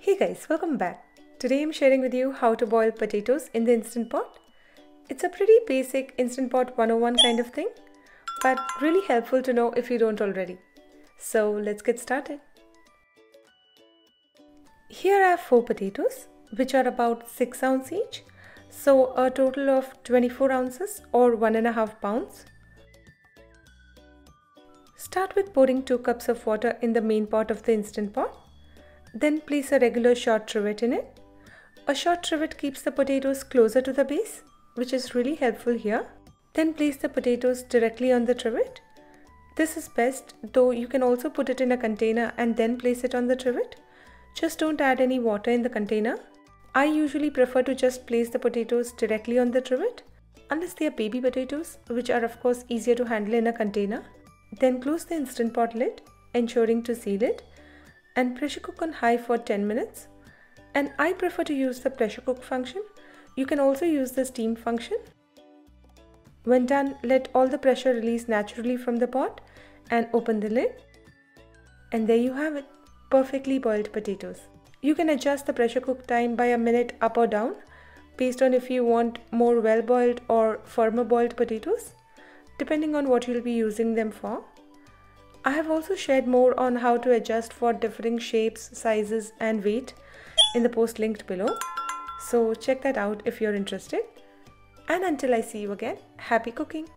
Hey guys, welcome back. Today I'm sharing with you how to boil potatoes in the Instant Pot. It's a pretty basic Instant Pot 101 kind of thing, but really helpful to know if you don't already. So let's get started. Here I have 4 potatoes, which are about 6 ounces each, so a total of 24 ounces or 1.5 pounds. Start with pouring 2 cups of water in the main pot of the Instant Pot. Then place a regular short trivet in it. A short trivet keeps the potatoes closer to the base, which is really helpful here. Then place the potatoes directly on the trivet. This is best, though you can also put it in a container and then place it on the trivet. Just don't add any water in the container. I usually prefer to just place the potatoes directly on the trivet, unless they are baby potatoes, which are of course easier to handle in a container. Then close the Instant Pot lid, ensuring to seal it, and pressure cook on high for 10 minutes. And I prefer to use the pressure cook function. You can also use the steam function. When done, let all the pressure release naturally from the pot and open the lid. And there you have it, perfectly boiled potatoes. You can adjust the pressure cook time by a minute up or down based on if you want more well boiled or firmer boiled potatoes, depending on what you'll be using them for. I have also shared more on how to adjust for differing shapes, sizes and weight in the post linked below. So check that out if you're interested. And until I see you again, happy cooking!